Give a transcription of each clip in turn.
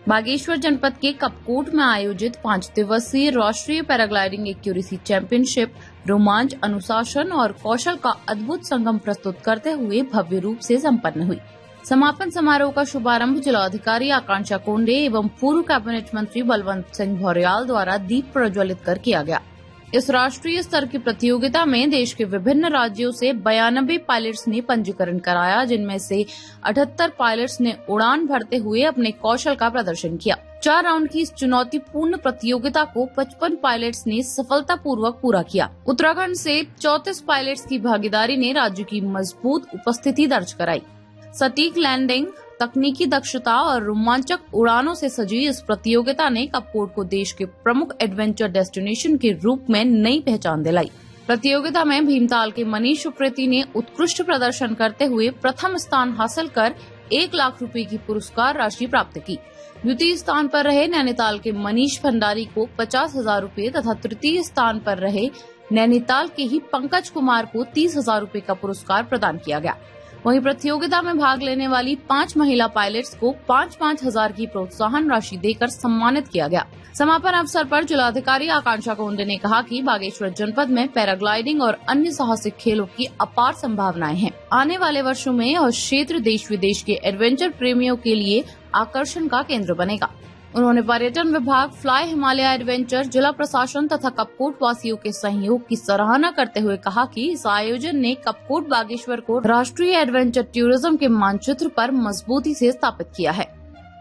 बागेश्वर जनपद के कपकोट में आयोजित 5 दिवसीय राष्ट्रीय पैराग्लाइडिंग एक्यूरेसी चैंपियनशिप रोमांच, अनुशासन और कौशल का अद्भुत संगम प्रस्तुत करते हुए भव्य रूप से संपन्न हुई। समापन समारोह का शुभारंभ जिलाधिकारी आकांक्षा कोंडे एवं पूर्व कैबिनेट मंत्री बलवंत सिंह भौर्याल द्वारा दीप प्रज्वलित कर किया गया। इस राष्ट्रीय स्तर की प्रतियोगिता में देश के विभिन्न राज्यों से 92 पायलट्स ने पंजीकरण कराया, जिनमें से 78 पायलट्स ने उड़ान भरते हुए अपने कौशल का प्रदर्शन किया। 4 राउंड की इस चुनौतीपूर्ण प्रतियोगिता को 55 पायलट्स ने सफलतापूर्वक पूरा किया। उत्तराखंड से 34 पायलट्स की भागीदारी ने राज्य की मजबूत उपस्थिति दर्ज कराई। सटीक लैंडिंग, तकनीकी दक्षता और रोमांचक उड़ानों से सजी इस प्रतियोगिता ने कपकोट को देश के प्रमुख एडवेंचर डेस्टिनेशन के रूप में नई पहचान दिलाई। प्रतियोगिता में भीमताल के मनीष उप्रेती ने उत्कृष्ट प्रदर्शन करते हुए प्रथम स्थान हासिल कर 1 लाख रुपए की पुरस्कार राशि प्राप्त की। द्वितीय स्थान पर रहे नैनीताल के मनीष भंडारी को 50,000 रूपए तथा तृतीय स्थान पर रहे नैनीताल के ही पंकज कुमार को 30,000 रूपए का पुरस्कार प्रदान किया गया। वहीं प्रतियोगिता में भाग लेने वाली 5 महिला पायलट्स को 5-5 हजार की प्रोत्साहन राशि देकर सम्मानित किया गया। समापन अवसर पर जिलाधिकारी आकांक्षा कोंडे ने कहा कि बागेश्वर जनपद में पैराग्लाइडिंग और अन्य साहसिक खेलों की अपार संभावनाएं हैं। आने वाले वर्षों में यह क्षेत्र देश विदेश के एडवेंचर प्रेमियों के लिए आकर्षण का केंद्र बनेगा। उन्होंने पर्यटन विभाग, फ्लाई हिमालय एडवेंचर, जिला प्रशासन तथा कपकोट वासियों के सहयोग की सराहना करते हुए कहा कि इस आयोजन ने कपकोट बागेश्वर को राष्ट्रीय एडवेंचर टूरिज्म के मानचित्र पर मजबूती से स्थापित किया है।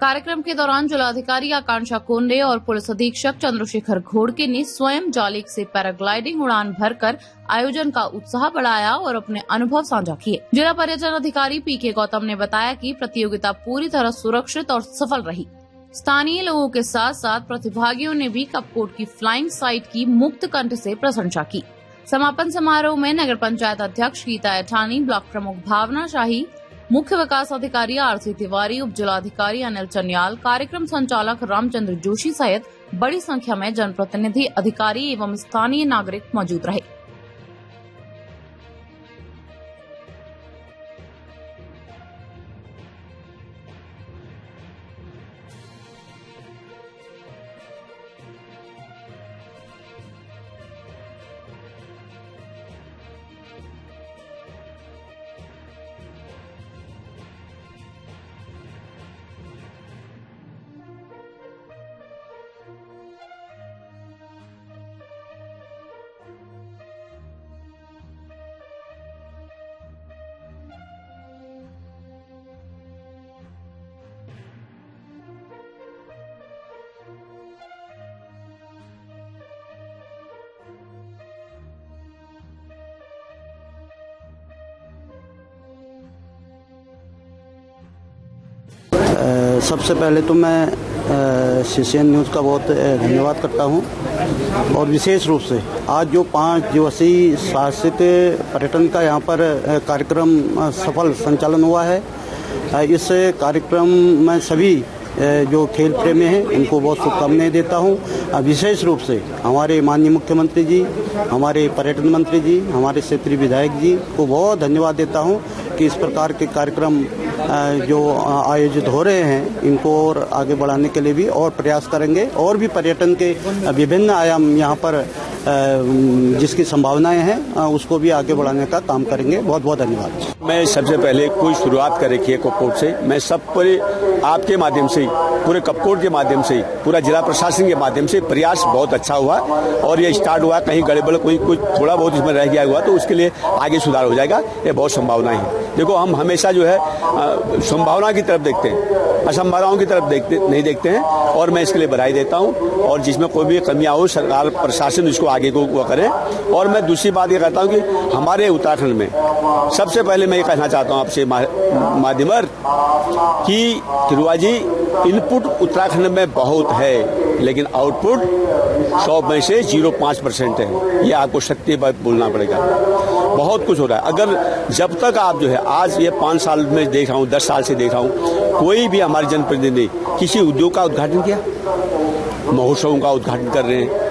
कार्यक्रम के दौरान जिलाधिकारी आकांक्षा कोंडे और पुलिस अधीक्षक चंद्रशेखर घोड़के ने स्वयं जालिक से पैराग्लाइडिंग उड़ान भरकर आयोजन का उत्साह बढ़ाया और अपने अनुभव साझा किए। जिला पर्यटन अधिकारी पीके गौतम ने बताया कि प्रतियोगिता पूरी तरह सुरक्षित और सफल रही। स्थानीय लोगों के साथ साथ प्रतिभागियों ने भी कपकोट की फ्लाइंग साइट की मुक्त कंठ से प्रशंसा की। समापन समारोह में नगर पंचायत अध्यक्ष गीता ऐठानी, ब्लॉक प्रमुख भावना शाही, मुख्य विकास अधिकारी आरसी तिवारी, उप जिलाधिकारी अनिल चन्याल, कार्यक्रम संचालक रामचंद्र जोशी सहित बड़ी संख्या में जनप्रतिनिधि, अधिकारी एवं स्थानीय नागरिक मौजूद रहे। सबसे पहले तो मैं सीसीएन न्यूज़ का बहुत धन्यवाद करता हूं और विशेष रूप से आज जो 5 दिवसीय साहसिक पर्यटन का यहाँ पर कार्यक्रम सफल संचालन हुआ है, इस कार्यक्रम में सभी जो खेल प्रेमी हैं उनको बहुत शुभकामनाएं देता हूं। विशेष रूप से हमारे माननीय मुख्यमंत्री जी, हमारे पर्यटन मंत्री जी, हमारे क्षेत्रीय विधायक जी को बहुत धन्यवाद देता हूं कि इस प्रकार के कार्यक्रम जो आयोजित हो रहे हैं इनको और आगे बढ़ाने के लिए भी और प्रयास करेंगे और भी पर्यटन के विभिन्न आयाम यहाँ पर जिसकी संभावनाएं हैं उसको भी आगे बढ़ाने का काम करेंगे। बहुत बहुत धन्यवाद। मैं सबसे पहले कोई शुरुआत कर रखी है कपकोट से, मैं सब पूरे आपके माध्यम से, पूरे कपकोट के माध्यम से, पूरा जिला प्रशासन के माध्यम से प्रयास बहुत अच्छा हुआ और ये स्टार्ट हुआ। कहीं गड़बड़ कोई कुछ थोड़ा बहुत इसमें रह गया हुआ तो उसके लिए आगे सुधार हो जाएगा। ये बहुत संभावनाएं हैं। देखो हम हमेशा जो है संभावना की तरफ देखते हैं, असंभावनाओं की तरफ नहीं देखते हैं और मैं इसके लिए बधाई देता हूं और जिसमें कोई भी कमियां हो सरकार प्रशासन इसको आगे को करें। और मैं दूसरी बात ये कहता हूं कि हमारे उत्तराखंड में सबसे पहले मैं ये कहना चाहता हूं आपसे माध्यमर कि तिरुआ जी, इनपुट उत्तराखंड में बहुत है लेकिन आउटपुट 100 में से 0.5% है। ये आपको सत्य बात बोलना पड़ेगा। बहुत कुछ हो रहा है। अगर जब तक आप जो है आज ये 5 साल में देख रहा हूँ, 10 साल से देख रहा हूँ, कोई भी हमारे जनप्रतिनिधि किसी उद्योग का उद्घाटन किया, महोत्सवों का उद्घाटन कर रहे हैं,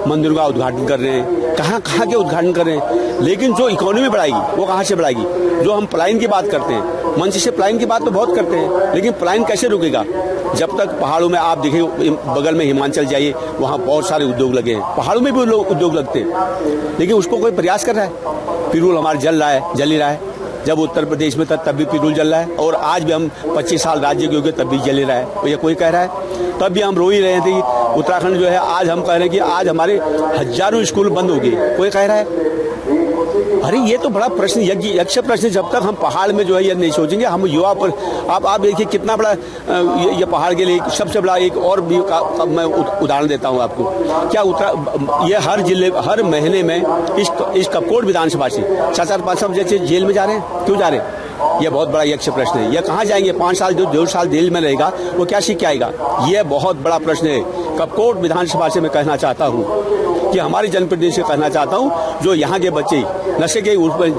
मंदिरों का उद्घाटन कर रहे हैं, कहाँ के उद्घाटन करें, लेकिन जो इकोनॉमी बढ़ाएगी वो कहाँ से बढ़ाएगी। जो हम पलायन की बात करते हैं, मंच से पलायन की बात तो बहुत करते हैं, लेकिन पलायन कैसे रुकेगा जब तक पहाड़ों में आप देखिए, बगल में हिमाचल जाइए, वहाँ बहुत सारे उद्योग लगे हैं, पहाड़ों में भी लोग उद्योग लगते हैं, लेकिन उसको कोई प्रयास कर रहा है। पिरूल हमारा जल ही रहा है। जब उत्तर प्रदेश में था तब भी पिरूल जल रहा है, और आज भी हम 25 साल राज्य के हो गए तब भी जल ही रहा है। तो ये कोई कह रहा है, तब भी हम रो ही रहे थे उत्तराखंड जो है, आज हम कह रहे हैं कि आज हमारे हजारों स्कूल बंद हो गए, कोई कह रहा है। अरे ये तो बड़ा प्रश्न, यक्ष प्रश्न। जब तक हम पहाड़ में जो है ये नहीं सोचेंगे, हम युवा पर आप देखिए कितना बड़ा ये पहाड़ के लिए सबसे बड़ा एक और भी मैं उदाहरण देता हूँ आपको। क्या ये हर जिले हर महीने में इस कपकोट विधानसभा से 4-5 जैसे जेल में जा रहे हैं, क्यों जा रहे हैं? ये बहुत बड़ा यक्ष प्रश्न है। ये कहाँ जाएंगे? 5 साल 2 साल जेल में रहेगा, वो क्या सीख के आएगा? ये बहुत बड़ा प्रश्न है। कपकोट विधानसभा से मैं कहना चाहता हूँ कि हमारी जनप्रतिनिधि से कहना चाहता हूँ, जो यहाँ के बच्चे नशे के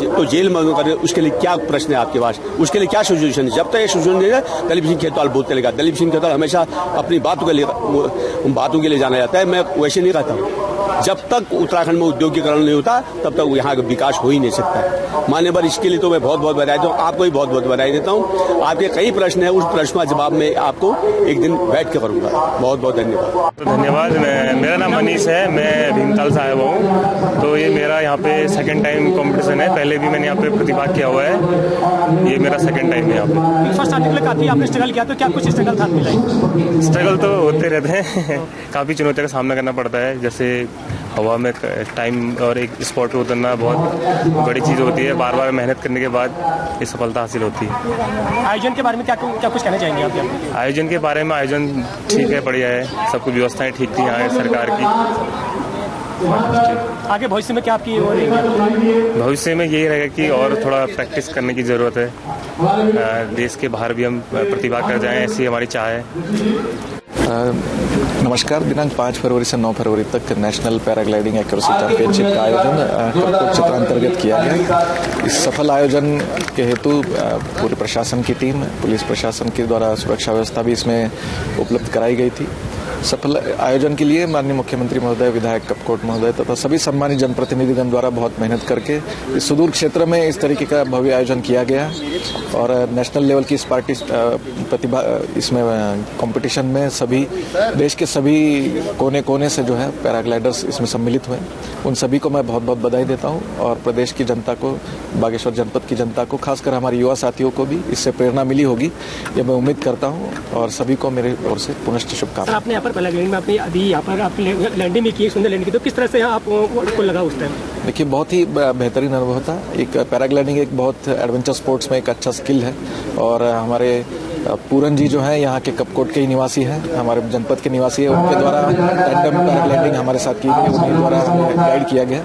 तो जेल में कर, उसके लिए क्या प्रश्न है आपके पास? उसके लिए क्या सोल्यूशन है? जब तक ये सोल्यूशन नहीं है, दलीप सिंह खेतवाल बोलते रहेगा। दलीप सिंह खेतवाल हमेशा अपनी बातों के लिए जाना जाता है, मैं वैसे नहीं कहता हूँ। जब तक उत्तराखंड में औद्योगिकरण नहीं होता तब तक यहाँ का विकास हो ही नहीं सकता। मान्यवर, इसके लिए तो मैं बहुत बहुत बधाई देता हूँ, आपको भी बहुत बहुत बधाई देता हूँ। आपके कई प्रश्न है, उस प्रश्न का जवाब मैं आपको एक दिन बैठ के करूँगा। बहुत बहुत धन्यवाद। धन्यवाद। मेरा नाम मनीष है, मैं भीमताल से आया हुआ हूँ। तो ये मेरा यहाँ पे सेकंड टाइम कंपटीशन है। पहले भी मैंने यहाँ पे प्रतिभाग किया हुआ है, ये मेरा सेकंड टाइम है यहाँ पे। फर्स्ट आने के लिए काफी आपने स्ट्रगल किया, तो क्या कुछ स्ट्रगल था? स्ट्रगल तो होते रहते हैं काफ़ी चुनौतियों का सामना करना पड़ता है। जैसे हवा में टाइम और एक स्पॉट पे उतरना बहुत बड़ी चीज़ होती है। बार बार मेहनत करने के बाद ये सफलता हासिल होती है। आयोजन के बारे में क्या कुछ कहना चाहेंगे आप? आयोजन के बारे में, आयोजन ठीक है, बढ़िया है, सब कुछ व्यवस्थाएं ठीक थी यहाँ सरकार की। आगे भविष्य में क्या आपकी भविष्य में यही रहेगा कि और थोड़ा प्रैक्टिस करने की ज़रूरत है। देश के बाहर भी हम प्रतिभाग कर जाएं, ऐसी हमारी चाह है। नमस्कार। दिनांक 5 फरवरी से 9 फरवरी तक नेशनल पैराग्लाइडिंग एक्यूरेसी चैंपियनशिप का आयोजन कपकोट क्षेत्र अंतर्गत किया गया। इस सफल आयोजन के हेतु पूरे प्रशासन की टीम, पुलिस प्रशासन के द्वारा सुरक्षा व्यवस्था भी इसमें उपलब्ध कराई गई थी। सफल आयोजन के लिए माननीय मुख्यमंत्री महोदय, विधायक कपकोट महोदय तथा सभी सम्मानित जनप्रतिनिधिगण द्वारा बहुत मेहनत करके इस सुदूर क्षेत्र में इस तरीके का भव्य आयोजन किया गया और नेशनल लेवल की इस प्रतिभा इसमें कंपटीशन में सभी देश के सभी कोने कोने से जो है पैराग्लाइडर्स इसमें सम्मिलित हुए। उन सभी को मैं बहुत बहुत बधाई देता हूँ और प्रदेश की जनता को, बागेश्वर जनपद की जनता को, खासकर हमारे युवा साथियों को भी इससे प्रेरणा मिली होगी, ये मैं उम्मीद करता हूँ। और सभी को मेरी ओर से पुनश्च शुभकामनाएं। पैराग्लाइडिंग में आपने अभी यहाँ पर आप लैंडिंग भी की, सुंदर लैंडिंग की, तो किस तरह से आपको लगा उस टाइम? देखिए, बहुत ही बेहतरीन अनुभव था। एक पैराग्लाइडिंग एक बहुत एडवेंचर स्पोर्ट्स में एक अच्छा स्किल है और हमारे पूरन जी जो है यहाँ के कपकोट के ही निवासी हैं, हमारे जनपद के निवासी है। उनके द्वारा टैंडम पैराग्लाइडिंग हमारे साथ की गई, उनके द्वारा हमें गाइड किया गया,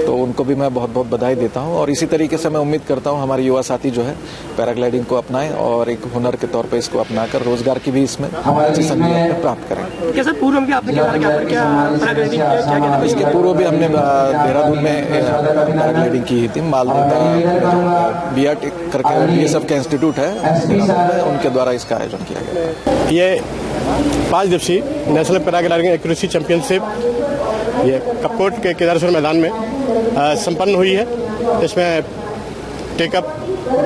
तो उनको भी मैं बहुत बहुत बधाई देता हूँ। और इसी तरीके से मैं उम्मीद करता हूँ हमारे युवा साथी जो है पैराग्लाइडिंग को अपनाएं और एक हुनर के तौर पर इसको अपनाकर रोजगार की भी इसमें अच्छी संभावना प्राप्त करें। कैसे पूर्व में आपने क्या इसके पूर्व भी हमने देहरादून में पैराग्लाइडिंग की थी। मालदा BAT करके ये सब के इंस्टीट्यूट है, उनके द्वारा इसका आयोजन किया गया। ये 5 दिवसीय नेशनल पैराग्लाइडिंग एक्यूरेसी चैंपियनशिप ये कपकोट के केदारेश्वर मैदान में संपन्न हुई है। इसमें टेकअप,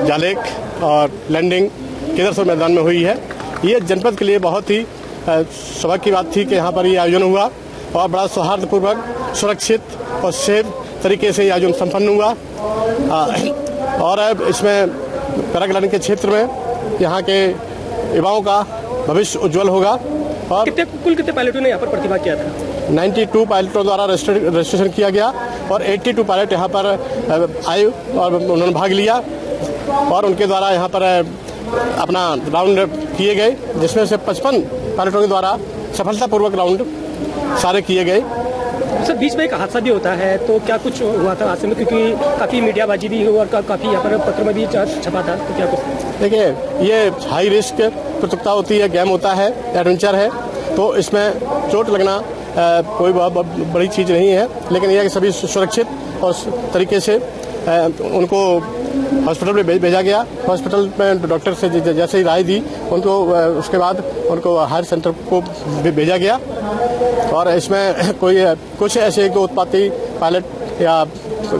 जालेक और लैंडिंग केदारेश्वर मैदान में हुई है। ये जनपद के लिए बहुत ही सौभाग्य की बात थी कि यहाँ पर ये आयोजन हुआ और बड़ा सौहार्दपूर्वक, सुरक्षित और सेफ तरीके से ये आयोजन संपन्न हुआ। और इसमें पैराग्लाइडिंग के क्षेत्र में यहाँ के युवाओं का भविष्य उज्जवल होगा। और कुल कितने पायलटों ने यहाँ पर प्रतिभाग किया था? 92 पायलटों द्वारा रजिस्ट्रेशन किया गया और 82 पायलट यहाँ पर आए और उन्होंने भाग लिया और उनके द्वारा यहाँ पर अपना राउंड किए गए, जिसमें से 55 पायलटों के द्वारा सफलतापूर्वक राउंड सारे किए गए। सर, बीच में एक हादसा भी होता है, तो क्या कुछ हुआ था हादसे में? क्योंकि काफ़ी मीडियाबाजी भी हुई और काफ़ी यहाँ पर पत्र में भी छपा था, तो क्या कुछ? देखिए, ये हाई रिस्क प्रतियोगिता होती है, गेम होता है, एडवेंचर है, तो इसमें चोट लगना कोई बहुत बड़ी चीज़ नहीं है। लेकिन यह कि सभी सुरक्षित और तरीके से उनको हॉस्पिटल में भेजा गया। हॉस्पिटल में डॉक्टर से जैसे ही राय दी उनको, उसके बाद उनको हायर सेंटर को भेजा गया। और इसमें कुछ ऐसे उत्पाती पायलट या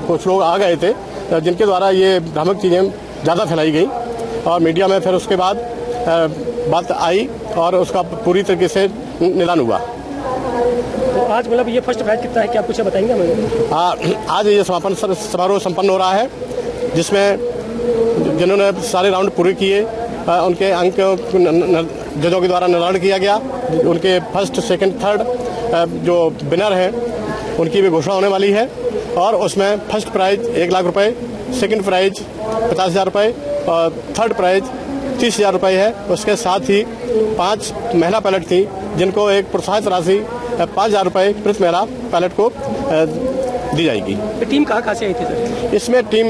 कुछ लोग आ गए थे जिनके द्वारा ये भ्रामक चीज़ें ज़्यादा फैलाई गई और मीडिया में फिर उसके बाद बात आई और उसका पूरी तरीके से निदान हुआ। तो आज मतलब ये फर्स्ट प्राइज कितना है, क्या कुछ बताएंगे हमें? आज ये समापन समारोह संपन्न हो रहा है जिसमें जिन्होंने सारे राउंड पूरे किए उनके अंक जजों के द्वारा निर्धारण किया गया। उनके फर्स्ट, सेकंड, थर्ड जो विनर हैं उनकी भी घोषणा होने वाली है और उसमें फर्स्ट प्राइज 1 लाख रुपए, सेकंड प्राइज 50,000 रुपए और थर्ड प्राइज 30,000 रुपए है। उसके साथ ही 5 महिला पायलट थी जिनको एक प्रोत्साहन राशि 5,000 रुपए प्रति महिला पायलट को दी जाएगी। तो टीम कहाँ से आई थी सर? इसमें team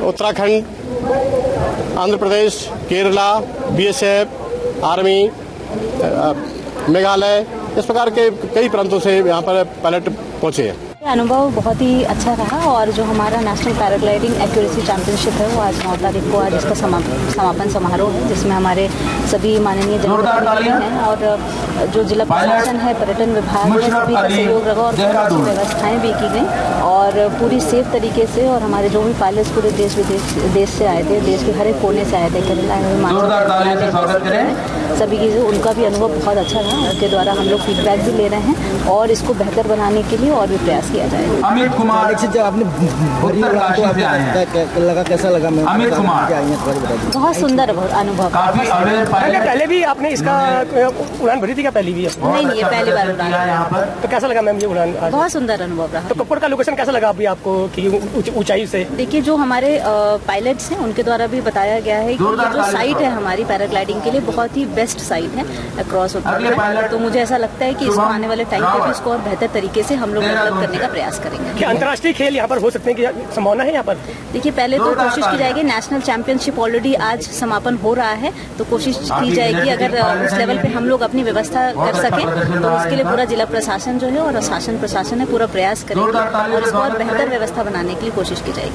Uttarakhand, Andhra Pradesh, Kerala, BSF, army, Meghalaya, इस प्रकार के कई प्रांतों से यहाँ पर पायलट पहुंचे हैं। अनुभव बहुत ही अच्छा रहा और जो हमारा नेशनल पैराग्लाइडिंग एक्यूरेसी चैंपियनशिप है वो आज 9 तारीख को आज इसका समापन समारोह है जिसमें हमारे सभी माननीय जनप्रतिनिधि हैं और जो जिला प्रशासन है, पर्यटन विभाग है, सभी का सहयोग रहा और बहुत अच्छी व्यवस्थाएं भी की गई और पूरी सेफ तरीके से। और हमारे जो भी पायलट्स पूरे देश से आए थे, देश के हर एक कोने से आए थे, केरला, सभी की उनका भी अनुभव बहुत अच्छा रहा। उनके द्वारा हम लोग फीडबैक भी ले रहे हैं और इसको बेहतर बनाने के लिए और भी प्रयास किया जाएगा। अमित कुमार जब आपने लगा, कैसा लगा? अमित कुमार बहुत सुंदर अनुभव। पहले भी आपने इसका उड़ान भरी थी क्या? पहली भी? नहीं, ये पहली बार उड़ान। तो कैसा लगा मैम ये उड़ान? बहुत सुंदर अनुभव रहा। तो कपकोट का लोकेशन कैसा लगा अभी आपको कि ऊंचाई से? देखिए, जो हमारे पायलट्स हैं उनके द्वारा भी बताया गया है कि ये जो साइट है हमारी पैराग्लाइडिंग के लिए बहुत ही बेस्ट साइट है अक्रॉस उत्तराखंड। तो मुझे ऐसा लगता है कि इसको आने वाले टाइम पे भी इसको और बेहतर तरीके से हम लोग डेवलप करने का प्रयास करेंगे। क्या अंतर्राष्ट्रीय खेल यहाँ पर हो सकते हैं कि संभावना है यहाँ पर? देखिए, पहले तो कोशिश की जाएगी, नेशनल चैंपियनशिप ऑलरेडी आज समापन हो रहा है तो कोशिश की जाएगी अगर उस लेवल पे हम लोग अपनी व्यवस्था कर सके तो उसके लिए पूरा जिला प्रशासन जो है और शासन प्रशासन है पूरा प्रयास करेंगे और इसको और बेहतर व्यवस्था बनाने के लिए कोशिश की जाएगी।